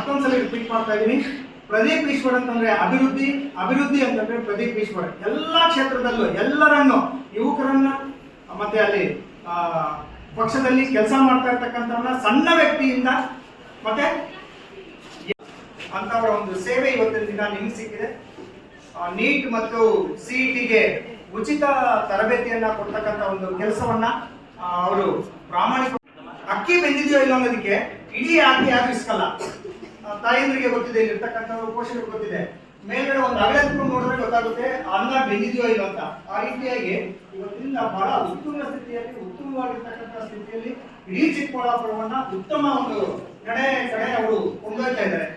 ಮತ್ತೊಂದ್ಸಲ repeat ಮಾಡ್ತಾ ಇದ್ದೀನಿ. ಪ್ರದೀಪ್ ಈಶ್ವರ್ ಅಂತಂದ್ರೆ ಅಭಿವೃದ್ಧಿ ಅಂತಂದ್ರೆ ಪ್ರದೀಪ್ ಈಶ್ವರ್ ಎಲ್ಲಾ ಕ್ಷೇತ್ರದಲ್ಲೂ ಎಲ್ಲರನ್ನು, ಯುವಕರನ್ನ, ಮತ್ತೆ ಅಲ್ಲಿ ಪಕ್ಷದಲ್ಲಿ ಕೆಲಸ ಮಾಡ್ತಾ ಇರ್ತಕ್ಕಂಥವ್ರನ್ನ, ಸಣ್ಣ ವ್ಯಕ್ತಿಯಿಂದ ಮತ್ತೆ ಅಂತವರ ಒಂದು ಸೇವೆ ಇವತ್ತಿನ ದಿನ ನಿಮ್ಗೆ ಸಿಕ್ಕಿದೆ. ನೀಟ್ ಮತ್ತು CETಗೆ ಉಚಿತ ತರಬೇತಿಯನ್ನ ಕೊಡ್ತಕ್ಕಂಥ ಒಂದು ಕೆಲಸವನ್ನ ಅವರು ಪ್ರಾಮಾಣಿಕ. ಅಕ್ಕಿ ಬೆಂದಿದೆಯೋ ಇಲ್ಲ ಅನ್ನೋದಕ್ಕೆ ಇಡೀ ಅಕ್ಕಿ ಯಾರು ಇಸ್ಕಲ್ಲ. ತಾಯಂದ್ರಿಗೆ ಗೊತ್ತಿದೆ, ಇರ್ತಕ್ಕಂಥವ್ರು ಪೋಷಕರಿಗೆ ಗೊತ್ತಿದೆ. ಮೇಲ್ಗಡೆ ಒಂದು ಅಗಲ ಎತ್ಕೊಂಡು ನೋಡಿದ್ರೆ ಗೊತ್ತಾಗುತ್ತೆ ಅನ್ನ ಬೆಂದಿದೆಯೋ ಇಲ್ಲ ಅಂತ. ಆ ರೀತಿಯಾಗಿ ಇವತ್ತಿನ ಬಹಳ ಸ್ಥಿತಿಯಲ್ಲಿ, ಉತ್ತಮವಾಗಿರ್ತಕ್ಕಂಥ ಸ್ಥಿತಿಯಲ್ಲಿ ಇಡೀ ಚಿಕ್ಕಬಳ್ಳಾಪುರವನ್ನ ಉತ್ತಮ ಒಂದು ಕಡೆ ಅವರು ಕೊಂಡೊಯ್ತಾ ಇದ್ದಾರೆ.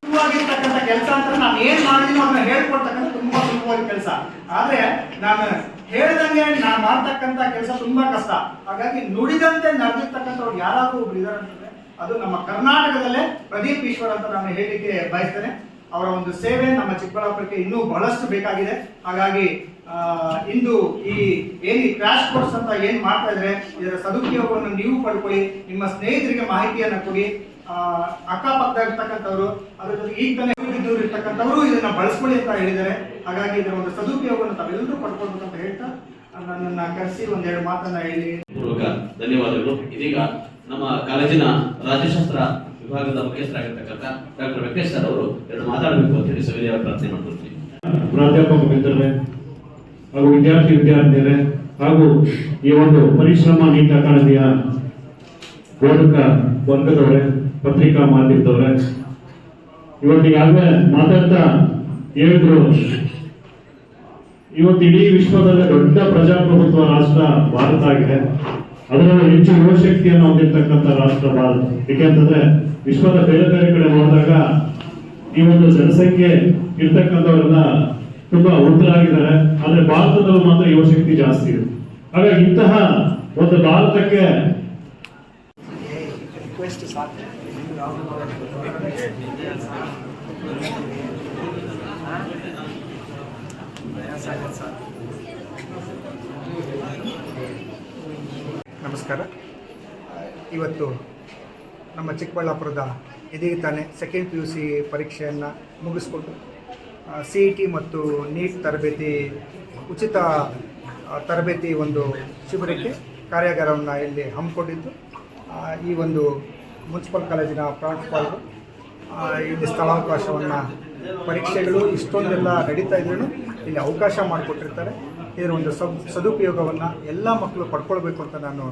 ಸುಲಭವಾಗಿರ್ತಕ್ಕಂಥ ಕೆಲಸ ಅಂತ ನಾನು ಏನ್ ಮಾಡಿದೀನೋ ಅದನ್ನ ಹೇಳ್ಕೊಡ್ತಕ್ಕಂಥ ತುಂಬಾ ಸುಲಭವಾಗಿ ಕೆಲಸ. ಆದ್ರೆ ನಾನು ಹೇಳ್ದಂಗೆ ನಾನು ಮಾಡ್ತಕ್ಕಂಥ ಕೆಲಸ ತುಂಬಾ ಕಷ್ಟ. ಹಾಗಾಗಿ ನುಡಿದಂತೆ ನಡೆದಿರ್ತಕ್ಕಂಥವ್ರು ಯಾರಾದ್ರೂ ಒಬ್ರು ಇದಾರೆ ಅಂತಂದ್ರೆ ಅದು ನಮ್ಮ ಕರ್ನಾಟಕದಲ್ಲೇ ಪ್ರದೀಪ್ ಈಶ್ವರ್ ಅಂತ ನಾನು ಹೇಳಿಕ್ಕೆ ಬಯಸ್ತೇನೆ. ಅವರ ಒಂದು ಸೇವೆ ನಮ್ಮ ಚಿಕ್ಕಬಳ್ಳಾಪುರಕ್ಕೆ ಇನ್ನೂ ಬಹಳಷ್ಟು ಬೇಕಾಗಿದೆ. ಹಾಗಾಗಿ ಇಂದು ಈ ಕ್ರಾಶ್ ಕೋರ್ಸ್ ಅಂತ ಏನ್ ಮಾಡ್ತಾ ಇದ್ರೆ ಇದರ ಸದುಪಯೋಗವನ್ನು ನೀವು ಪಡ್ಕೊಳ್ಳಿ. ನಿಮ್ಮ ಸ್ನೇಹಿತರಿಗೆ ಮಾಹಿತಿಯನ್ನ ಕೊಡಿ. ಅಕ್ಕಪಕ್ಕ ಇರ್ತಕ್ಕಂಥವ್ರು, ಅದ್ರ ಜೊತೆಗೆ ಈಗ ತಾನೇ ಇರ್ತಕ್ಕಂಥವ್ರು ಇದನ್ನ ಬಳಸ್ಕೊಳ್ಳಿ ಅಂತ ಹೇಳಿದ್ದಾರೆ. ಹಾಗಾಗಿ ಇದರ ಒಂದು ಸದುಪಯೋಗವನ್ನು ತಾವೆಲ್ಲರೂ ಪಡ್ಕೊಳ್ಬೇಕು ಅಂತ ಹೇಳ್ತಾ ನನ್ನನ್ನ ಕರೆಸಿ ಒಂದೆರಡು ಮಾತನ್ನ ಹೇಳಿ ಧನ್ಯವಾದಗಳು. ಇದೀಗ ನಮ್ಮ ಕಾಲೇಜಿನ ರಾಜ್ಯಶಾಸ್ತ್ರ ವಿಭಾಗದ ಮುಖ್ಯಸ್ಥರಾಗಿರ್ತಕ್ಕಂಥ ಡಾಕ್ಟರ್ ವೆಂಕಟೇಶ್ ಸರ್ ಅವರು ಎರಡು ಮಾತಾಡಬೇಕು ಅಂತ ಹೇಳಿ ಸವಿನಯ ಪ್ರಾರ್ಥನೆ ಮಾಡ್ಕೊಳ್ತೀನಿ. ಪ್ರಾಧ್ಯಾಪಕ ಮಿತ್ರರೇ ಹಾಗೂ ವಿದ್ಯಾರ್ಥಿನಿಯರೇ ಹಾಗೂ ಈ ಒಂದು ಪರಿಶ್ರಮ ನೀಟ್ ಅಕಾಡೆಮಿಯ ಬೋಧಕ ವರ್ಗದವರೇ, ಪತ್ರಿಕಾ ಮಾಧ್ಯಮದವರೇ, ಇವತ್ತಿಗಾಗಲೇ ಮಾತಾಡ್ತಾ ಹೇಳಿದ್ರು, ಇವತ್ತು ಇಡೀ ವಿಶ್ವದಲ್ಲೇ ದೊಡ್ಡ ಪ್ರಜಾಪ್ರಭುತ್ವ ರಾಷ್ಟ್ರ ಭಾರತ ಆಗಿದೆ. ಅದರಲ್ಲೂ ಹೆಚ್ಚು ಯುವಶಕ್ತಿಯನ್ನು ಹೊಂದಿರತಕ್ಕಂಥ ರಾಷ್ಟ್ರ ಭಾರತ. ಏಕೆಂತಂದ್ರೆ ವಿಶ್ವದ ಬೇರೆ ಬೇರೆ ಕಡೆ ನೋಡಿದಾಗ ಈ ಒಂದು ಜನಸಂಖ್ಯೆ ಇರ್ತಕ್ಕಂಥವ್ರನ್ನ ತುಂಬಾ ವೃದ್ಧರಾಗಿದ್ದಾರೆ. ಆದ್ರೆ ಭಾರತದಲ್ಲಿ ಮಾತ್ರ ಯುವಶಕ್ತಿ ಜಾಸ್ತಿ ಇದೆ. ಹಾಗಾಗಿ ಇಂತಹ ಒಂದು ಭಾರತಕ್ಕೆ ನಮಸ್ಕಾರ. ಇವತ್ತು ನಮ್ಮ ಚಿಕ್ಕಬಳ್ಳಾಪುರದ ಇದೀಗ ತಾನೇ ಸೆಕೆಂಡ್ PUC ಪರೀಕ್ಷೆಯನ್ನು ಮುಗಿಸ್ಕೊಂಡು CET ಮತ್ತು ನೀಟ್ ತರಬೇತಿ ಉಚಿತ ತರಬೇತಿ ಒಂದು ಶಿಬಿರಕ್ಕೆ ಕಾರ್ಯಾಗಾರವನ್ನು ಇಲ್ಲಿ ಹಮ್ಮಿಕೊಂಡಿದ್ದು ಈ ಒಂದು ಮುನ್ಸಿಪಲ್ ಕಾಲೇಜಿನ ಪ್ರಾಂಶುಪಾಲರು ಇಲ್ಲಿ ಸ್ಥಳಾವಕಾಶವನ್ನು, ಪರೀಕ್ಷೆಗಳು ಇಷ್ಟೊಂದೆಲ್ಲ ನಡೀತಾ ಇದ್ರೂ ಇಲ್ಲಿ ಅವಕಾಶ ಮಾಡಿಕೊಟ್ಟಿರ್ತಾರೆ. ಇದರ ಒಂದು ಸದುಪಯೋಗವನ್ನು ಎಲ್ಲ ಮಕ್ಕಳು ಪಡ್ಕೊಳ್ಬೇಕು ಅಂತ ನಾನು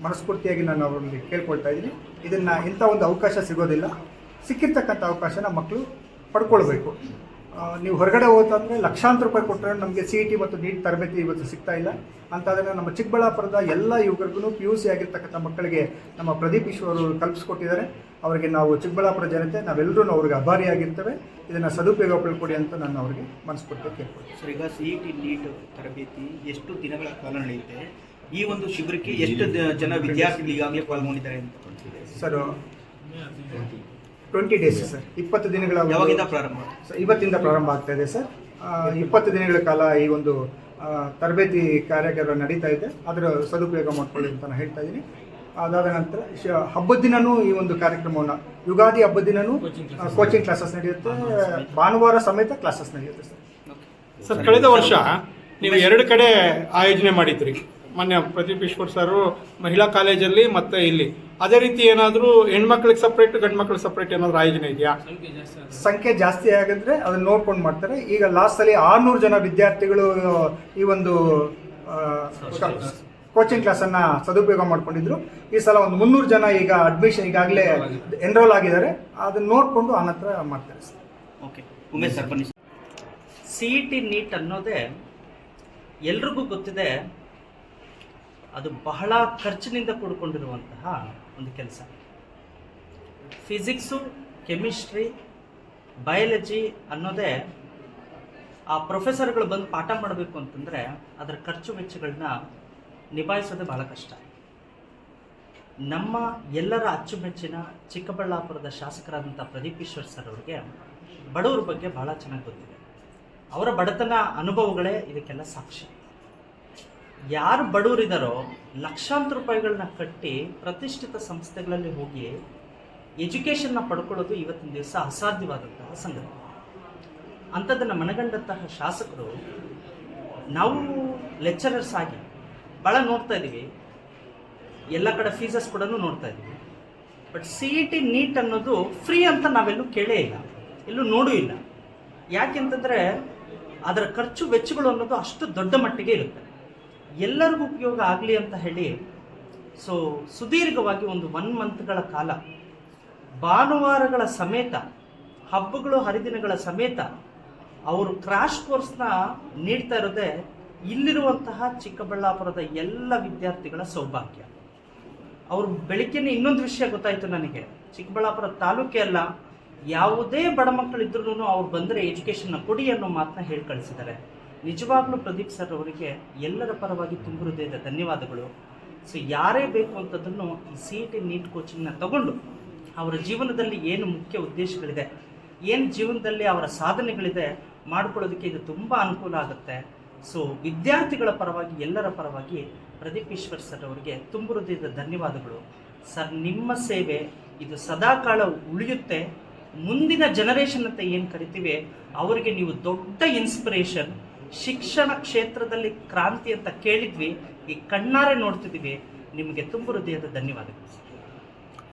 ಮನಸ್ಫೂರ್ತಿಯಾಗಿ ನಾನು ಅವರಲ್ಲಿ ಕೇಳ್ಕೊಳ್ತಾ ಇದ್ದೀನಿ. ಇಂಥ ಒಂದು ಅವಕಾಶ ಸಿಗೋದಿಲ್ಲ. ಸಿಕ್ಕಿರ್ತಕ್ಕಂಥ ಅವಕಾಶನ ಮಕ್ಕಳು ಪಡ್ಕೊಳ್ಬೇಕು. ನೀವು ಹೊರಗಡೆ ಹೋದಂದರೆ ಲಕ್ಷಾಂತರ ರೂಪಾಯಿ ಕೊಟ್ಟರೆ ನಮಗೆ CET ಮತ್ತು ನೀಟ್ ತರಬೇತಿ ಇವತ್ತು ಸಿಗ್ತಾ ಇಲ್ಲ. ಅಂತಾದರೆ ನಮ್ಮ ಚಿಕ್ಕಬಳ್ಳಾಪುರದ ಎಲ್ಲ ಯುವಕರಿಗೂ PUC ಆಗಿರ್ತಕ್ಕಂಥ ಮಕ್ಕಳಿಗೆ ನಮ್ಮ ಪ್ರದೀಪ್ ಈಶ್ವರ್ ಕಲ್ಪಿಸ್ಕೊಟ್ಟಿದ್ದಾರೆ. ಅವರಿಗೆ ನಾವು ಚಿಕ್ಕಬಳ್ಳಾಪುರ ಜನತೆ ನಾವೆಲ್ಲರೂ ಅವ್ರಿಗೆ ಆಭಾರಿಯಾಗಿರ್ತೇವೆ. ಇದನ್ನು ಸದುಪಯೋಗ ಪಡ್ಕೊಡಿ ಅಂತ ನಾನು ಅವರಿಗೆ ಮನಸ್ಫೂರ್ತಿ ಕೇಳ್ಕೊಳ್ತೀನಿ. ಸರ್, ಈಗ CET ನೀಟ್ ತರಬೇತಿ ಎಷ್ಟು ದಿನಗಳ ಕಾಲ ನಡೆಯುತ್ತೆ? ಈ ಒಂದು ಶಿಬಿರಕ್ಕೆ ಎಷ್ಟು ಜನ ವಿದ್ಯಾರ್ಥಿಗಳು ಈಗಾಗಲೇ ಪಾಲ್ಗೊಂಡಿದ್ದಾರೆ ಅಂತ? ಸರ್ 20 ಡೇಸ್ ಸರ್, 20 ದಿನಗಳ. ಯಾವಾಗಿಂದ ಪ್ರಾರಂಭ? ಇವತ್ತಿಂದ ಪ್ರಾರಂಭ ಆಗ್ತಾ ಇದೆ ಸರ್. 20 ದಿನಗಳ ಕಾಲ ಈ ಒಂದು ತರಬೇತಿ ಕಾರ್ಯಾಗಾರ ನಡೀತಾ ಇದೆ. ಅದರ ಸದುಪಯೋಗ ಮಾಡ್ಕೊಳ್ಳಿ ಅಂತ ನಾನು ಹೇಳ್ತಾ ಇದ್ದೀನಿ. ಅದಾದ ನಂತರ ಹಬ್ಬದ ದಿನವೂ ಈ ಒಂದು ಕಾರ್ಯಕ್ರಮವನ್ನು, ಯುಗಾದಿ ಹಬ್ಬದ ದಿನವೂ ಕೋಚಿಂಗ್ ಕ್ಲಾಸಸ್ ನಡೆಯುತ್ತೆ. ಭಾನುವಾರ ಸಮೇತ ಕ್ಲಾಸಸ್ ನಡೆಯುತ್ತೆ ಸರ್. ಸರ್, ಕಳೆದ ವರ್ಷ ನೀವು 2 ಕಡೆ ಆಯೋಜನೆ ಮಾಡಿದ್ರಿ. ಮಾನ್ಯ ಪ್ರದೀಪ್ ಈಶ್ವರ್ ಸರ್ ಮಹಿಳಾ ಕಾಲೇಜಲ್ಲಿ ಮತ್ತೆ ಇಲ್ಲಿ. ಅದೇ ರೀತಿ ಏನಾದರೂ ಹೆಣ್ಮಕ್ಳಿಗೆ ಸಪ್ರೇಟ್, ಗಂಡು ಮಕ್ಳಿಗೆ ಸಪ್ರೇಟ್ ಏನಾದರೂ ಆಯೋಜನೆ ಇದೆಯಾ? ಸಂಖ್ಯೆ ಜಾಸ್ತಿ ಆಗಿದ್ರೆ ಅದನ್ನ ನೋಡ್ಕೊಂಡು ಮಾಡ್ತಾರೆ. ಈಗ ಲಾಸ್ಟಲ್ಲಿ 600 ಜನ ವಿದ್ಯಾರ್ಥಿಗಳು ಈ ಒಂದು ಕೋಚಿಂಗ್ ಕ್ಲಾಸನ್ನು ಸದುಪಯೋಗ ಮಾಡ್ಕೊಂಡಿದ್ರು. ಈ ಸಲ ಒಂದು 300 ಜನ ಈಗ ಅಡ್ಮಿಷನ್ ಈಗಾಗಲೇ ಎನ್ರೋಲ್ ಆಗಿದ್ದಾರೆ. ಅದನ್ನ ನೋಡಿಕೊಂಡು ಆನಂತರ ಮಾಡ್ತಾರೆ ಸರ್. ಓಕೆ, ಉಮೇಶ್ ಸರ್ ಬನ್ನಿ. CET ನೀಟ್ ಅನ್ನೋದೇ ಎಲ್ರಿಗೂ ಗೊತ್ತಿದೆ. ಅದು ಬಹಳ ಖರ್ಚಿನಿಂದ ಕೂಡಿಕೊಂಡಿರುವಂತಹ ಒಂದು ಕೆಲಸ. ಫಿಸಿಕ್ಸು, ಕೆಮಿಸ್ಟ್ರಿ, ಬಯಾಲಜಿ ಅನ್ನೋದೇ ಆ ಪ್ರೊಫೆಸರ್ಗಳು ಬಂದು ಪಾಠ ಮಾಡಬೇಕು ಅಂತಂದರೆ ಅದರ ಖರ್ಚು ವೆಚ್ಚಗಳನ್ನ ನಿಭಾಯಿಸೋದೇ ಬಹಳ ಕಷ್ಟ. ನಮ್ಮ ಎಲ್ಲರ ಅಚ್ಚುಮೆಚ್ಚಿನ ಚಿಕ್ಕಬಳ್ಳಾಪುರದ ಶಾಸಕರಾದಂಥ ಪ್ರದೀಪ್ ಈಶ್ವರ್ ಸರ್ ಅವರಿಗೆ ಬಡವರ ಬಗ್ಗೆ ಬಹಳ ಚೆನ್ನಾಗಿ ಗೊತ್ತಿದೆ. ಅವರ ಬಡತನ ಅನುಭವಗಳೇ ಇದಕ್ಕೆಲ್ಲ ಸಾಕ್ಷಿ. ಯಾರು ಬಡವರಿದ್ದಾರೋ ಲಕ್ಷಾಂತರ ರೂಪಾಯಿಗಳನ್ನ ಕಟ್ಟಿ ಪ್ರತಿಷ್ಠಿತ ಸಂಸ್ಥೆಗಳಲ್ಲಿ ಹೋಗಿ ಎಜುಕೇಷನ್ನ ಪಡ್ಕೊಳ್ಳೋದು ಇವತ್ತಿನ ದಿವಸ ಅಸಾಧ್ಯವಾದಂತಹ ಸಂಗತಿ. ಅಂಥದ್ದನ್ನು ಮನಗಂಡಂತಹ ಶಾಸಕರು, ನಾವು ಲೆಕ್ಚರರ್ಸ್ ಆಗಿ ಭಾಳ ನೋಡ್ತಾ ಇದ್ದೀವಿ, ಎಲ್ಲ ಕಡೆ ಫೀಸಸ್ ಕೂಡ ನೋಡ್ತಾ ಇದ್ದೀವಿ. ಬಟ್ CET ನೀಟ್ ಅನ್ನೋದು ಫ್ರೀ ಅಂತ ನಾವೆಲ್ಲೂ ಕೇಳೇ ಇಲ್ಲ, ಎಲ್ಲೂ ನೋಡೂ ಇಲ್ಲ. ಯಾಕೆಂತಂದರೆ ಅದರ ಖರ್ಚು ವೆಚ್ಚಗಳು ಅನ್ನೋದು ಅಷ್ಟು ದೊಡ್ಡ ಮಟ್ಟಿಗೆ ಇರುತ್ತೆ. ಎಲ್ಲರಿಗೂ ಉಪಯೋಗ ಆಗಲಿ ಅಂತ ಹೇಳಿ ಸುದೀರ್ಘವಾಗಿ ಒಂದು 1 ಮಂತ್ಗಳ ಕಾಲ ಭಾನುವಾರಗಳ ಸಮೇತ, ಹಬ್ಬಗಳು ಹರಿದಿನಗಳ ಸಮೇತ ಅವರು ಕ್ರಾಶ್ ಕೋರ್ಸ್ನ ನೀಡ್ತಾ ಇರೋದೇ ಇಲ್ಲಿರುವಂತಹ ಚಿಕ್ಕಬಳ್ಳಾಪುರದ ಎಲ್ಲ ವಿದ್ಯಾರ್ಥಿಗಳ ಸೌಭಾಗ್ಯ. ಅವರು ಬೆಳಿಗ್ಗೆನೇ ಇನ್ನೊಂದು ವಿಷಯ ಗೊತ್ತಾಯಿತು ನನಗೆ, ಚಿಕ್ಕಬಳ್ಳಾಪುರ ತಾಲೂಕೇ ಅಲ್ಲ, ಯಾವುದೇ ಬಡ ಮಕ್ಕಳಿದ್ರೂ ಅವ್ರು ಬಂದರೆ ಎಜುಕೇಷನ್ನ ಕೊಡಿ ಅನ್ನೋ ಮಾತನ್ನ ಹೇಳಿ ಕಳಿಸಿದ್ದಾರೆ. ನಿಜವಾಗ್ಲೂ ಪ್ರದೀಪ್ ಸರ್ ಅವರಿಗೆ ಎಲ್ಲರ ಪರವಾಗಿ ತುಂಬ ಹೃದಯದ ಧನ್ಯವಾದಗಳು. ಯಾರೇ ಬೇಕು ಅಂತದನ್ನು ಈ CET ನೀಟ್ ಕೋಚಿಂಗ್ನ ತಗೊಂಡು ಅವರ ಜೀವನದಲ್ಲಿ ಏನು ಮುಖ್ಯ ಉದ್ದೇಶಗಳಿದೆ, ಏನು ಜೀವನದಲ್ಲಿ ಅವರ ಸಾಧನೆಗಳಿದೆ ಮಾಡ್ಕೊಳ್ಳೋದಕ್ಕೆ ಇದು ತುಂಬ ಅನುಕೂಲ ಆಗುತ್ತೆ. ವಿದ್ಯಾರ್ಥಿಗಳ ಪರವಾಗಿ, ಎಲ್ಲರ ಪರವಾಗಿ ಪ್ರದೀಪ್ ಈಶ್ವರ್ ಸರ್ ಅವರಿಗೆ ತುಂಬ ಹೃದಯದ ಧನ್ಯವಾದಗಳು. ಸರ್, ನಿಮ್ಮ ಸೇವೆ ಇದು ಸದಾಕಾಲ ಉಳಿಯುತ್ತೆ. ಮುಂದಿನ ಜನರೇಷನ್ ಅಂತ ಏನು ಕರಿತೀವಿ ಅವರಿಗೆ ನೀವು ದೊಡ್ಡ ಇನ್ಸ್ಪಿರೇಷನ್. ಶಿಕ್ಷಣ ಕ್ಷೇತ್ರದಲ್ಲಿ ಕ್ರಾಂತಿ ಅಂತ ಕೇಳಿದ್ವಿ, ಈ ಕಣ್ಣಾರೆ ನೋಡ್ತಿದ್ದೀವಿ. ನಿಮಗೆ ತುಂಬ ಹೃದಯದ ಧನ್ಯವಾದಗಳು.